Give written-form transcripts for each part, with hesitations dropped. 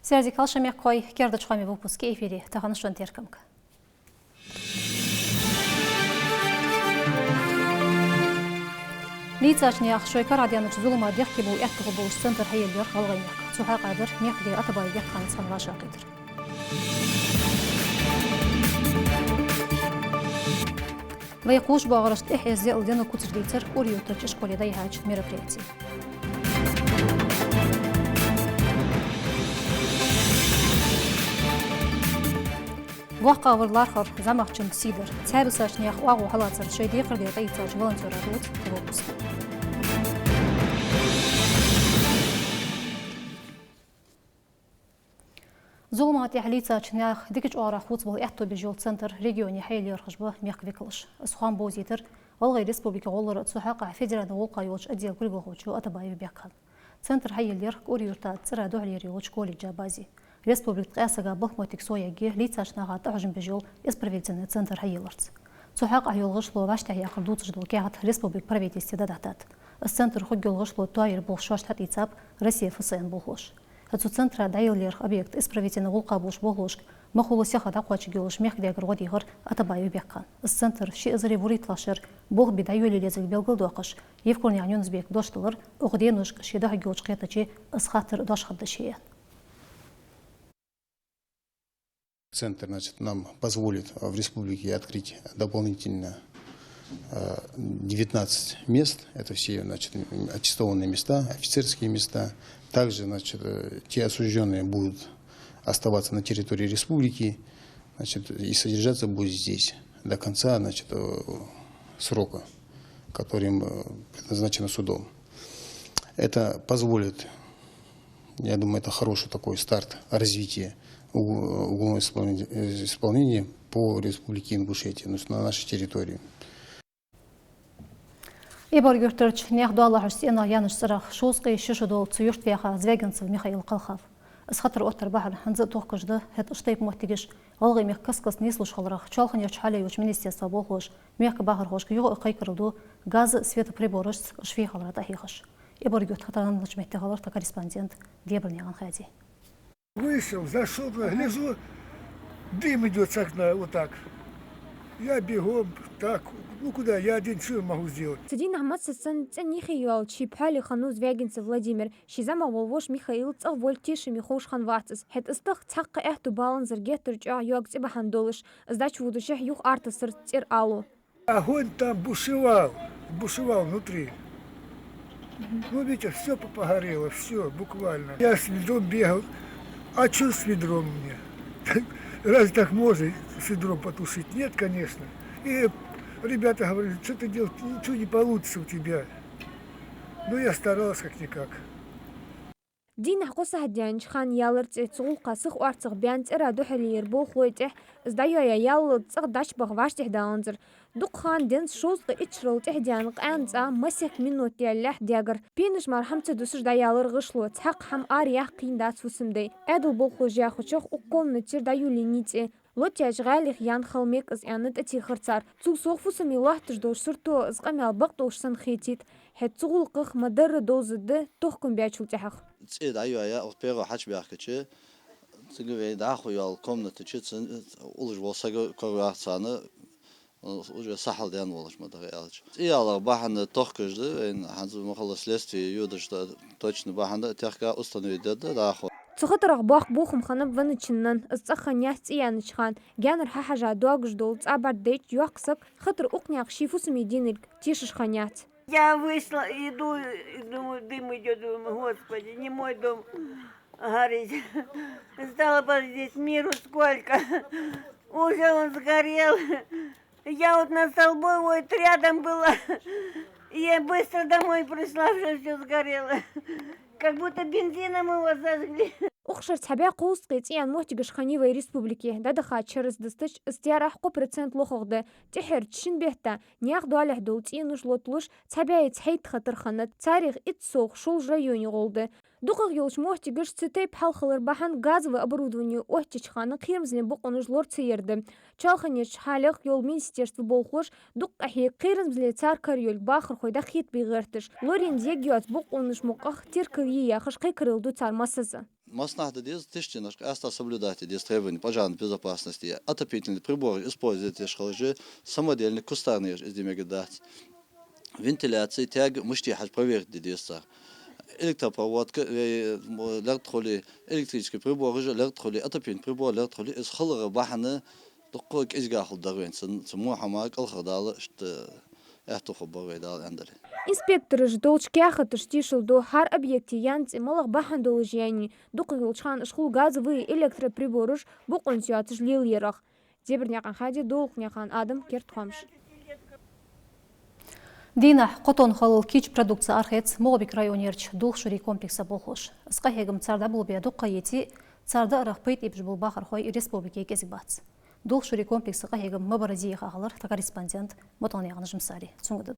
Сәрдік алшамек қой керді чуғаме выпуске эфире тағаныштан теркімгі. Лицачне ақшойка радияныч зулыма дехки бұл әттіғі бұл центр хайелдер алғайнақ. Суха қадыр мекде атабай дехқан санға шақидыр. Вайқуш бағырышт әхезде ұлдену күтірдейтір ұриютыч школеда яхач мероприятий. Ваққа авырлархар замақчын сидыр. Цәрі сашнех уағу халатсыр шөйде қырдеға итсач волонтер арут выпуск. Зулмат яхлица чнях дикич ора футбол әтто бежол центр регионе хейлер хожба мехвикылыш. Сухан бозитер Волгай республика олар цухаqa федеральный олқа йолч отдел кульгохучу атабаев бекхан. Центр хейлер уриурта цира дохлери йолч колледжа бази. Республика әсіға бұқмотик сояге лицачнаға тағжым бежол исправительный центр хейлерц. Цухаqa йолғышло ваштяхи ақырдуцждол кеғат республик правительстве дадатат. Центр хугелғышло туайыр бол шоштат ицап Россия ФСН болғыш. Отцу центра дайылер объект исправительный олқа болш болғышк, махулы сяхада қуачы гелыш мехдегір ғодиғыр атабайы бекқан. Центр ши ызыри вуритлашыр, бол бидайөлі лезік белгілді оқыш, евкорни анюнызбек доштылыр, оғден ұшқ шедағы гелыш қетачи ысхатыр дошқадды шеян. Центр, значит, нам позволит в республике открыть дополнительно 19 мест. Это все, значит, аттестованные места, офицерские места. Также, значит, те осужденные будут оставаться на территории республики, значит, и содержаться будут здесь до конца, значит, срока, который им предназначено судом. Это позволит, я думаю, это хороший такой старт развития уголовного исполнения по республике Ингушетия, на нашей территории. Ибор Гюртерч нех дуала хастена Яныш сырах шосқи шишудол цуюрт веха Звягинцев Михаил Қалхав. Схатыр оттар бахар ханзы тоққыжды хет ұштайп мұттегеш алғай мех кыс-кыс неслуш қалырақ чалхан ячхалай уч министерства болғыш мех бахар хошқы юғы ұқай кырылду газы светоприборыш швей қалырат ахихыш. Ибор Гюрт хатаран лачметте қалырта корреспондент Дебрнеган Хади. Вышел, зашел, гляжу, дым идет с окна вот так. Я бегом, так, ну куда, я один что могу сделать? Цедин Ахмад Сасан Ценихиюал, Чипхали Хану Звягинцев Владимир, Шизама Волвош Михаил Цавольтиши Михош Ханватс, Хет Истах Цакка Эхту Баланзер Геттерча Юак Цибахандолыш, Сдач Вудушах Юх Артасыр Цир Алу. Огонь там бушевал внутри. Ну, видите, все погорело, все, буквально. Я с ведром бегал, а что с ведром мне? Раз так можно с ведром потушить? Нет, конечно. И ребята говорили, что ты делаешь, ничего не получится у тебя. Но я старался как-никак. دين حقوسه هديانش خان يالرت تسغول قاسخ وارتغ بيانت إرادو حلير بو خويته ازدايو يالد تسغ داش بغواش تهدانزر دوق خان دينس شوز اتشرول تهديان قانزا مسيك منو تيالح دياغر بينش مرحمت دوسش دا يالر غشلو تحق حم آرياح قين دات فسمدي ادو بو خوجيا خوشوخ وقوم نتير دا يولينيتي لوتياج غاليخ يان خلميك از انت اتي خرصار تسوق صوخ فسمي الله تجدوش سرتو از قمال بقطوش سنخيتيت حت تسغول قخ مدر دوزد توخكم بياچول تحق إيه دايو يا أخبره حش بيحكي تقولي داخل يال كومنت تشتن أولج وصل كوراح سنة وجه سهل ديان ولش ما تغيرش إيه الله بحنا تحكيش ده إن هنزل مخلص لستي يودش ده точно بحنا تحكي أستنوي ده داخل تخطر باق بوخم خنب ونتشنن استخن يحت إيانش خان جانر حاجة دوغش دول تعبر ديت يوقسك خطر أقنع شيفو سميدينك تيشش خنيات Я вышла, иду, думаю, дым идет, думаю, господи, не мой дом горит. Стала посмотреть, миру сколько. Уже он сгорел. Я вот на Столбовой вот рядом была. Я быстро домой пришла, все сгорело. Как будто бензином его зажгли. أخشر تحبيع قوس قيتيان موتيقش خانيوي ريسبوبليكي دادخا تشرس دستش استيارح قو برسنت لوخوغده تحر تشن بيهتا نياق دوالح دولتينوش لوتلوش تحبيع تحيط خطر خانت تاريخ اتسوخ شول ريوني غولده دوغ يولش موتيقش تتاي بحال خلر بحان غازوي оборудованию اوهتش خانه قيرمزلين بقونوش لور تسيردم چالخانيش حالق يول منستيرستو بولخوش دوغ احي قيرمزلين تار كاريول باخر خويدا خيط بيغيرتش لورين ديگيوات بقونوش موقخ تير كريا خش قيكرلدو تار مسازه Маснахда диз тысячи оста соблюдать диз требования пожарной безопасности. Отопительные приборы используют шхалжи, самодельный кустарный издемегдать. Вентиляция, тяг, муштихать проверить диса. Электропроводка, лертхоли, электрические приборы, лертхоли, отопительные приборы, лертхоли, из холора бахана, токок изгахл дарвин, самуахамак алхадала, что это хобовый дал андали. Инспекторы же толчкяха тыштишил до хар объекте янц и малах бахан доложение, докылчхан школ газовые электроприборыш букон сюатыш лил ерах. Деберняхан хади долкняхан адам кертхамш. Дина Котон халыл кич продукция архец Молбик районерч дух шури комплекса болхош. Скахегам царда был беду каети царда арахпейт ибж был бахар хой республики кезигбац. Дух шури комплекса кахегам мабаразия хахалар та корреспондент Мотонян Жмсари. Цунгдад.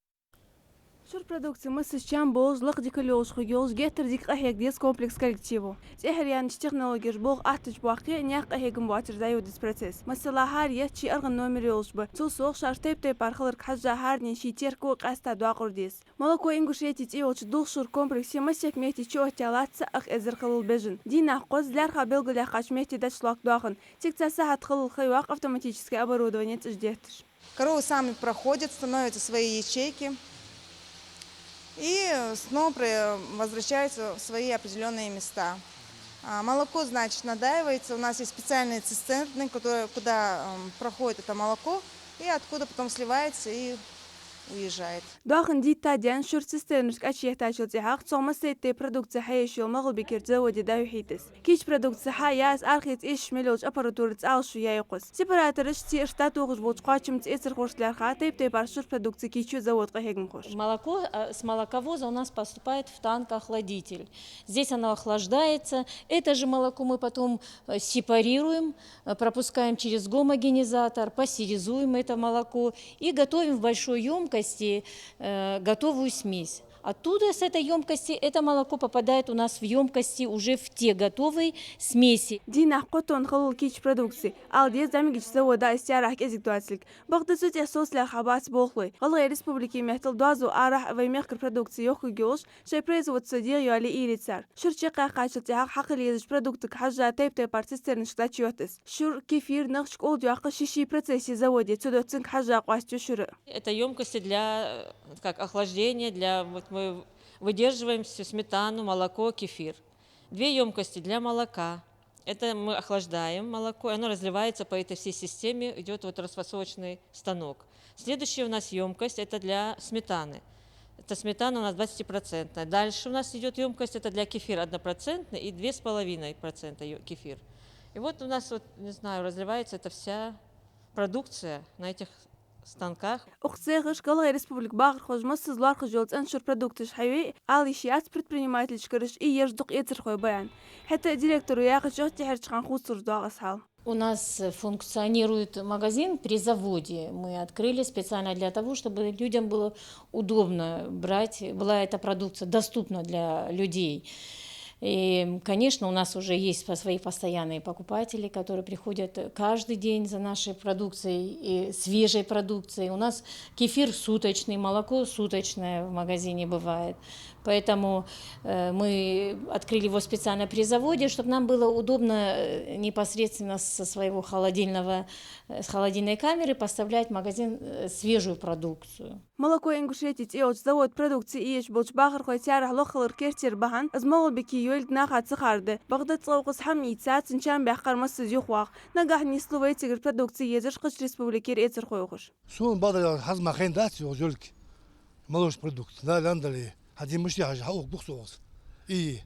Шур продукции мы сейчас болж лахдикалёж хуёж гетер дик ахек дес комплекс коллективу. Техриан технологии бог ахтыч бахи няк ахегам батер даю дис процесс. Масала хар ячи арган номер ёж бы. Цул сох шар теп пархалар кхажа хар не шитер ко каста дуакур дис. Молоко ингушети тиоч дух шур комплексе масек мехти чоhtялатса ах эзер хылыл бежин. Дина қозлар хабелгля хаш мехти дачлак дуахан. Тик цаса хат хылыл хайвак автоматическое оборудование цждетиш. Коровы сами проходят, становятся в свои ячейки. И снова возвращаются в свои определенные места. Молоко, значит, надаивается. У нас есть специальные цистерны, куда проходит это молоко, и откуда потом сливается и уезжает. Дахан дита дян шур цистернышк ачьехтачил тяхах, цома сетте продукция хаешил могл бикер заводе даюхитес. Кич продукция хаяс архиц иш мелоч аппаратуры цалшу яйқос. Сепараторыш ти штатуғыш болч қачым цецер хоршлярха теп паршур продукции кичу завод қахегн хош. Молоко с молоковоза у нас поступает в танк-охладитель. Здесь оно охлаждается. Это же молоко мы потом сепарируем, пропускаем через гомогенизатор, пастеризуем это молоко и готовим в большой емкости готовую смесь. Оттуда, с этой емкости, это молоко попадает у нас в емкости уже в те готовые смеси. Дина Котон халул кич продукции. Алдез замигич завода истярах кезиктуацлик. Багдасут ясослар хабас болхлой. Галгай республики мехтал дуазу арах ваймехкар продукции йоху гёш, шей производство дерьяли и лицар. Шурчека качатях хакалезич продукты кхажа тейп партистерн штачётес. Шур кефир нахшк олдяха шиши процессе заводе цудоцин кхажа квастю шуры. Это емкости для охлаждения, для мы выдерживаем всю сметану, молоко, кефир. 2 емкости для молока. Это мы охлаждаем молоко, оно разливается по этой всей системе, идет вот расфасовочный станок. Следующая у нас емкость, это для сметаны. Это сметана у нас 20%. Дальше у нас идет емкость, это для кефира 1% и 2,5% кефир. И вот у нас, вот, не знаю, разливается эта вся продукция на этих станках. Ухцегыш Галгай республик багр хожмассыз лар хожолц аншур продуктыш хайвей алишиат предпринимательшкарыш и еждук эцер хой баян. Хэта директору яхыш жохти херчхан хусур дуагас хал. У нас функционирует магазин при заводе. Мы открыли специально для того, чтобы людям было удобно брать, была эта продукция доступна для людей. И, конечно, у нас уже есть свои постоянные покупатели, которые приходят каждый день за нашей продукцией, и свежей продукцией. У нас кефир суточный, молоко суточное в магазине бывает. Поэтому мы открыли его специально при заводе, чтобы нам было удобно непосредственно со своего с холодильной камеры поставлять в магазин свежую продукцию. Молоко ингушетить и завод продукции иш болч багр хой тярах лохалар кертер бахан азмол бики юлд нахат сахарды. Багдад цауқыс хам итсат синчан бяхкар массыз юхвах. Нагах нисловой тигр продукции езеш қыш республикер эцер хойғыш. Сон бадр хазма хендати ожолк молош продукт. Да ландали. Один мужчина хаук бухсовос. И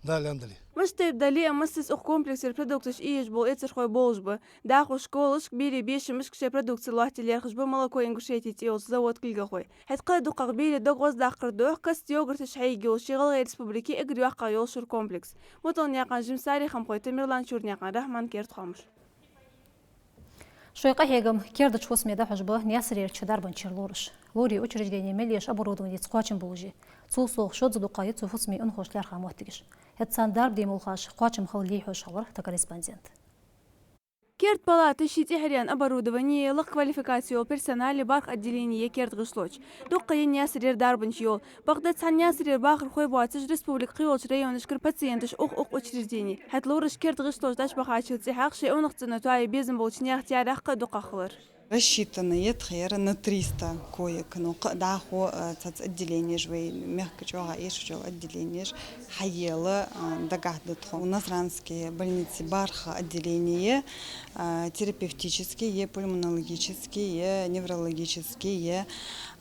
да ландали. Мыштеп дали массыз ух комплексер продуктыш иш бол эцер хой болжбы. Даху школыш бири бешимыш кше продукции лахтилер хышбы молоко ингушетить и завод килга хой. Хэтқа дукақ бири догоз дақыр дух каст йогуртыш хайгил шиғал республики эгр яққа йолшур комплекс. Мутон яқан Жмсари хамхой Тамерлан Чурняқан Рахман Керт хамыш. Шойқа хегам кердыч хосмеда хожбы нясырер чедарбан черлорыш. Лори учреждение мелеш оборудование цқачым болжи. Цул соқ шодзу дұқайы цуфусми ұн хошлар хамуаттыгиш. Хэтсан дарб демулхаш қачым хал лейхош хавар та корреспондент. Керт палаты щитихрян оборудование лық квалификациол персонали барх отделение керт гышлоч. Докка нясрер дарбанч йол. Багдат сан нясрер бахр хой буатыш республик қиолч районышкер пациентыш оқ учреждений. Хатлорыш керт гышлоч даш бахачыл цехақ шей онықцыны туай безін болчнях тиараққа докақылыр. Рассчитанные тхера на 300 коек, но даху отделение жвей мягко чего ешо отделение хаела дагадат. У нас ранские больницы барха отделение терапевтические, пульмонологические, неврологические.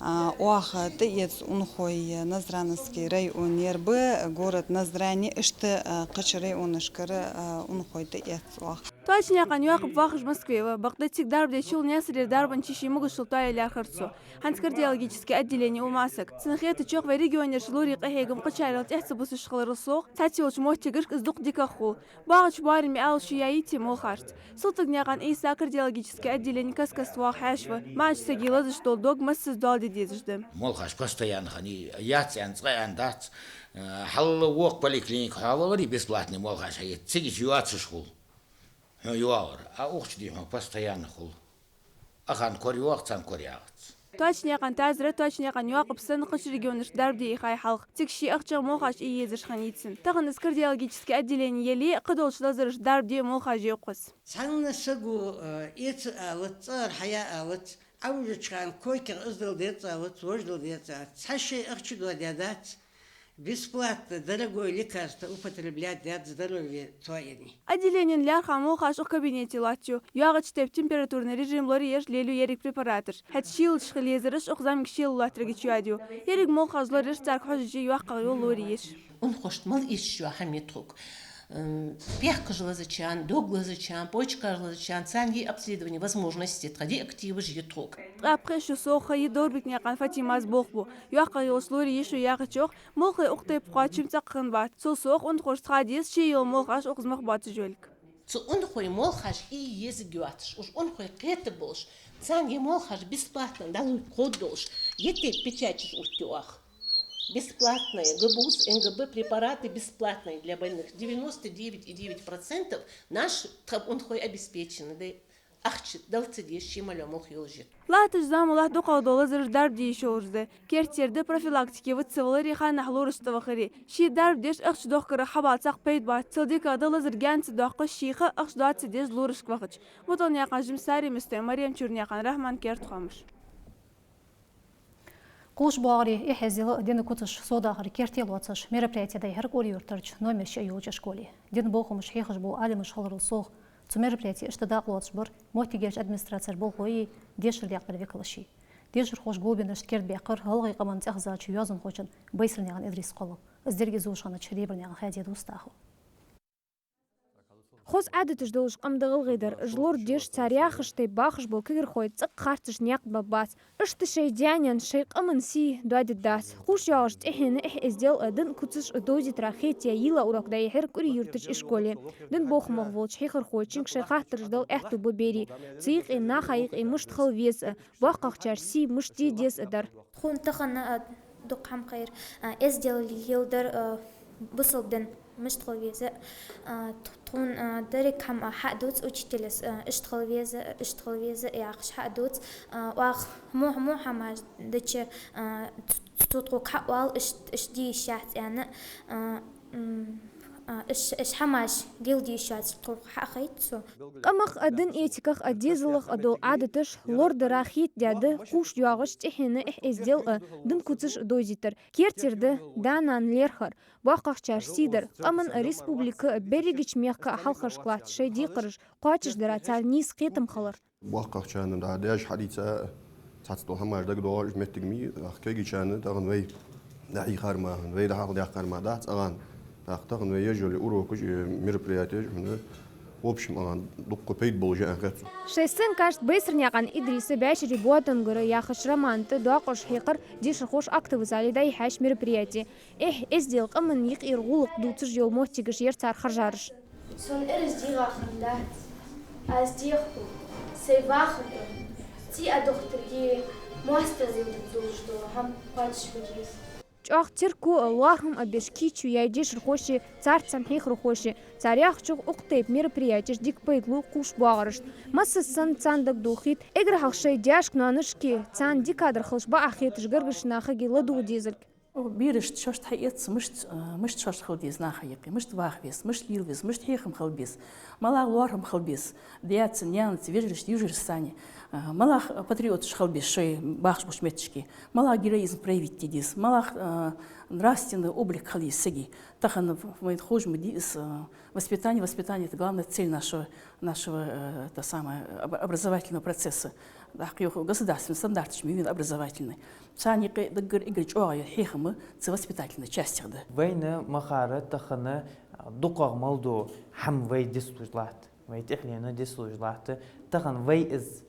Оаха тец унхой Назрановский район нербы город Назрани иште качрей унышкара унхой тец оах. Точно кан яқып вахш Москве, багдатик дарбде чул нясрер дарбан чиши мугушултай ляхарцу. Ханскардиологическое отделение улмасак. Цнахеты чох в регионе шлури қахегам қачайрал тяхцебусы шхаларысоқ. Цатиолч мохтигырк издуқ дикахул. Багач барми алши яити молхарт. Султагняған иса кардиологическое отделение каскаствах хашва. Мач сагилазы что дог массыз далди дезжды. Молхаш постоянно хани яцян цгаяндац. Халла вок поликлиник халлари бесплатный молхаш ает. Цигич юацы шхул. Юаур, а ухчди постоянно хул. Ахан корюах цан корягац. Точно кан тазра точно кан яқып сын қыш регионыш дарбде ихай халық. Тикши ақча молхаш и езыш ханитсин. Тағын кардиологическое отделение ели қыдолш лазырыш дарбде молхаш еқыз. Санна сагу ец алыц, хая алыц. Аужичкан койкин издал дец алыц, вождал дец алыц. Саши ақчи гладиадац. Бесплатно, дорогое лекарство употреблять для здоровья твоего. Отделение ляха молхаш в кабинете латчу. Ягач теп температурный режим лори еш лелю ерик препаратор. Хат шил шхлезерыш охзамик шил латрыгич ядю. Ерик молхаш лориш царк хожичи юахка йол лори еш. Он хочет мал еще хаметрук. Пехка железочан, дог железочан, почка железочан, цанги обследование возможности, тради активы житрук. Après соха и дорбик някан Фатимаз бохбу. Юахка йол слори ешу ягачок, молхай ухтай пхачим цакхан бат. Сосох он хош традис ши йол молхаш охзмах бат жольк. Цу он хой молхаш и езгюатш, уж он хой кете больш. Цанги молхаш бесплатно, дал код долш. Етек печатишь уртюах. Бесплатные ГБУС, НГБ препараты бесплатные для больных. 99,9% наш он обеспечен. Ахчит, дал цедеш, щималя мох елжит. Латыш замулах доқаудолы зырыш дарбде ешоғырды. Кертерді профилактике ватсывылы рехан нахлорыштығы қыры. Ши дарбдеш ақш доққыры хабалцақ пейд бар. Цылдек адылы зыргянцы доққы шиқы ақш дуатсы деш лорышк вақыч. Бұтыл няқан жимсари містер Мариям Чурняқан Рахман Керт қамыш. Кулш буагри ихезилы ден кутыш содағыр кертел уатсыш мероприятияда ихарк ори юртарч номер ше юлча школе. Ден бохумыш хехыш бу алимыш халырыл соғ. Цу мероприятия иштадақ уатыш бар, мохтигерш администрацияр бол хойи дешір дяқпар векалыши. Дешір хош глубинаш керт бяқыр ғылғай қаман тяхзачу язын хочын байсырняган идрис қолу. Издерге зуышаны чребірняган хадеді устаху. Хоз әдетіш долыш қамдығыл ғидар, жлор деш царяхыштай бақыш бол кігір қой цық қартыш няқ бабас. Үшті шей дянян шей қымын си дуады дас. Хуш яғыш тәхені издел дын күтсіш дози трахетия ила урақда ехер күрі юртыш ішколе. Дын боқымақ волч хейхыр қой чынк шей қақтырыш дал әхті бұбері. Циық и нахайық и мұшт қыл вес, баққақчар си мұшти дес ыдар. Хун тықаны дұқам қайыр. Издел елдер бұсылдың. مشتغل فيزا تكون درك هم حدوت وتشتلس اشتغل فيزا يعقش حدوت واخ مو هم دتش تطوق حوال اشدي شات يعني اش حماش دي شات تطوق حقيت سو قمق أدن إيتكخ أديزلخ أدو عادتش لورد راخيت داده خوش يواغش تحينه إزدل دن كوتش دوزيتر كيرتر دانان ليرخر باقاق چار سيدر قمن ريسبوبليكا بريگش ميخكا حلخش قلات شايدي قرش قاتش دراتار نيس قيتم خلر باقاق چانن داداش حديثة تاتستو هماش داك دوار متقمي كيجي چانن داغن وي داعي خارما وي داخل داخ خارما دات اغان داختن وي يجولي اوروكش мероприятие в общем اغان دقو بيد بولجا انخاتو شيسن كاشت بيسرنيقان إدريس باشري بواتن غرا ياخش رمانت داقش حيقر ديش خوش اكتب زالي داي حاش мероприятие ازديل قمن يقير غلق دوتش يوم موتيغش يرتار خرجارش سون دي غاخندات از دي سيفاخن تي ادوختري ماستر زي دو هم باتش بجيس جاخ تركو اللهم أبشكيتشو يجيش رخوشي تار تسمحيخ رخوشي تاريخ شو أقطيب мероприятий ديك بيتلو قوش باغرش مس السن تان دك دوخيت إجر هالشي دياش كنانشكي تان دي كادر خلش باخيت جرجش ناخجي لدو ديزلك بيرشت شاشت حقيقة مش شاشت خلبيز ناخيقي مش تواخبيس مش ليلبيس مش تحيخم خلبيس ملا لورهم خلبيس ديات نيان تفيرش يوجر ستاني ملا патриот خلبيس شيء باخش مش متشكي ملا героизм проявить тидис мала нравственный облик خليس сеги тахан мы хожим дис воспитание это главная цель нашего это самое образовательного процесса государственный стандарт именно образовательный сани дгр игрич ой хихмы ц воспитательной части да война махара тахана дукаг малду хам вей дислужлат вей техлена дислужлат тахан вей из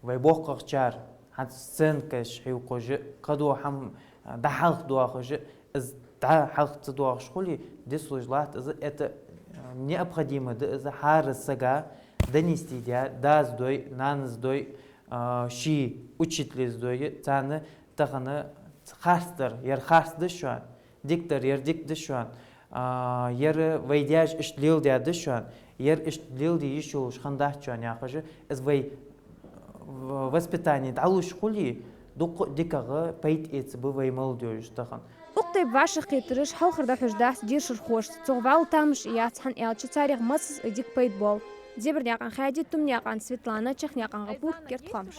вей боккчар хат сенкеш хюкож кадо хам да халк дуахож из да халк дуах школи дислужлат это необходимо да харсага донести да сдой нанздой شي учитель сдой таны тахана харстер яр харсды шуан диктор яр дикты шуан яр вейдяж ишлил дяды шуан яр ишлил ди ещё шхандах шуан яхажы из вей воспитание алу школи дук дикага пейт эц бывай молодежь тахан أقطب واشخ كترش حل خردا حجداس ديرش الخوش تغوال تامش ياتحن إلش تاريخ مصص ديك بيت بول زبر نياقان خادي تم نياقان سветлана чех нياقان غبور كرت خامش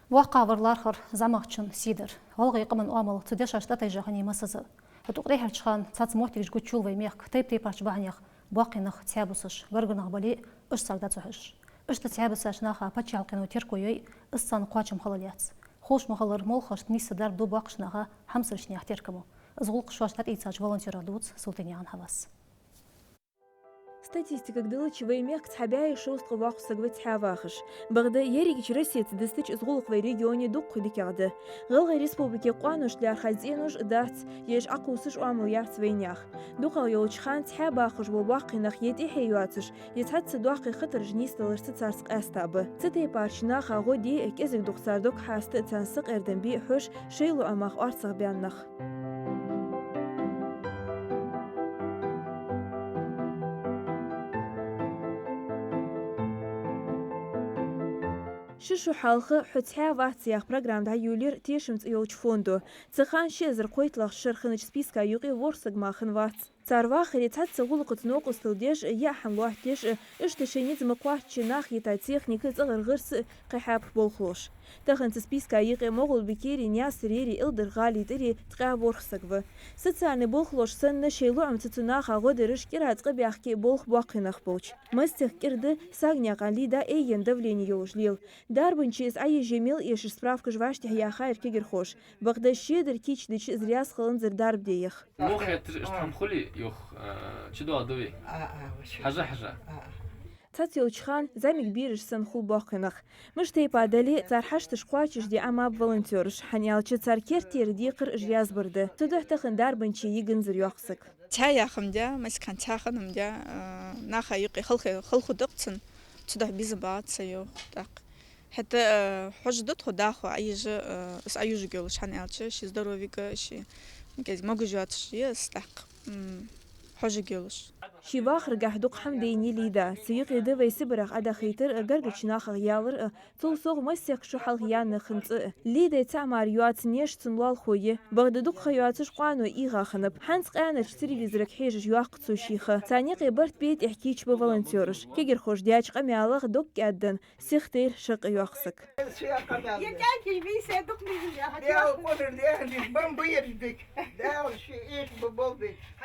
واقع ورلارخر زماخشن سيدر والغي قمن أمل تدش أشتات جهني مسزة هتقريه الشخان تصات موتيج قد شول ويميخ تيب أش بعنيخ باقي نخ تيابسش غرغنا غبلي إش صعدت صحش إش تيابسش ناخا بتشال كانوا تركوي إصان قاچم خلاليات خوش مخلر مولخش نيس دار دو باقش ناخا حمسرش نياح تركمو زغلق شواشتات إيتساج волонтера دوت سلطاني عن هواس статистика гдылыч веймех кцхабяй шост вах сагвет хавахш багда еригич ресет дыстыч изгулық вей регионе дук хидикягды гылгы республике қуаныш для хазинуш дат еш ақусыш уаму ярц вейнях дукал йолчхан тхабахш бо бақинах ети хейуатыш етхат сдуақи хытыр жнисталырсы царск астабы цитей парчна хагоди экезик дуксардук хасты цансық эрденби хөш шейлу амах арцах бяннах شو حلقة حتى واتسياق برنامج ده يولير تيشمت يوج فوندو تخان شزر قويت لغ شرخنج سبيسكا يوقي ورسق ما خنوات تاروا خريطات سغولق تنوق استوديش يا حمواحتيش اشتشينيز مقواحتش ناخ يتا تيخنيك تغر غرس قحاب بولخوش تخن سبيسكا يقي مغول بكيري نياس ريري الدر غالي تري تقاب ورسق ستساني بولخوش سن شيلو عم تتناخ غودرش كيرات قبيحكي بولخ باقينخ بولش مستخ كرد ساغنيا قالي دا ايين давление يوجليل дарбынчиз ай жемил еш справка жвашти я хайр кигер хош багда щедр кич дич зряс хлынзер дарб деях мох там хули يخ شدو عدوي حاجة تاتيوچخان زمي كبيرش سنخو باقنخ مش تيبا دالي تار حشتش قواچش دي اما فولنتيرش حنيالچ تار كيرتير ديقر جياز برده تدح تخن داربنچي يگنزر يوخسك تايا خمدا مسكن تاخنم دا ناخا يقي خلخو دقتن تدح بيزبات سيو داق حتى حجدت خداخو ايج اس ايج گولش حنيالچ شي здоровيك شي كاز могу жуатش يستحق حاجة جلش. شواخر جهدق حمديني ليدا سيق يدو يسبرخ أدا خيتر جرجش ناخ غيالر تلصق مسيق شو حل غيان خنت ليدا تعمر يوات نيش تنوال خويه بغدادق خياتش قانو إيغا خنب حنس قانا تشتري لزرك حيج جواق تسوشيخه ثاني قبرت بيت إحكيش بفولنتيرش كيجر خوش دياج قميالغ دق أدن سيختير شق يوخسك. يجاكي بيسا دقني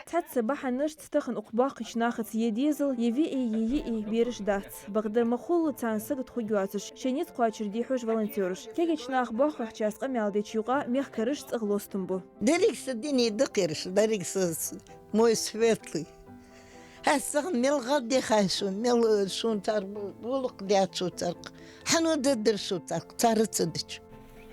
تتصبح النشط تخن أقباقش ناخت يديزل يي بيرش دات بغدا مخولو تانسق تخوجواتش شنيت قواتشر دي حوش فولنتيرش كيجيش ناخ باخخ چاس قميال دي чуга мех карыш цыглостым бу. Дерикс дини дыкырш, дерикс мой светлый. Хассан мелгал ди хайшун, мел шун тар булук ди ачу тарк. Хану дедер шу тарк, тарыцыдыч.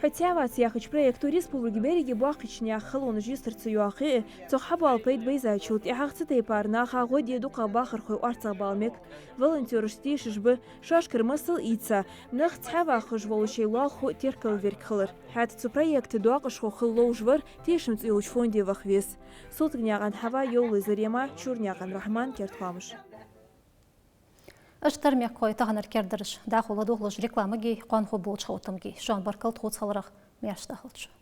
Хотя вас яхич проекту республики береги бахичня халон жистерцы юахи, цохабу алпейд бейзачут, и хахцеты парна хагоди дука бахархой арца балмек, волонтершти шишбы, шашкар масл ица, нахцхава хожволшей лаху теркал веркхалар. Хатцу проект дуакашхо хыллоужвар, тешимц иуч фонди вахвес. Сотгняган хава йолы зарема, чурняган рахман кертхамыш. Аштар мяккой тағанар кердіріш, дақылы доғлыш рекламы гей, қуанху болчы отым гей. Шуан баркал тұғыт салырақ мәш дақылчы.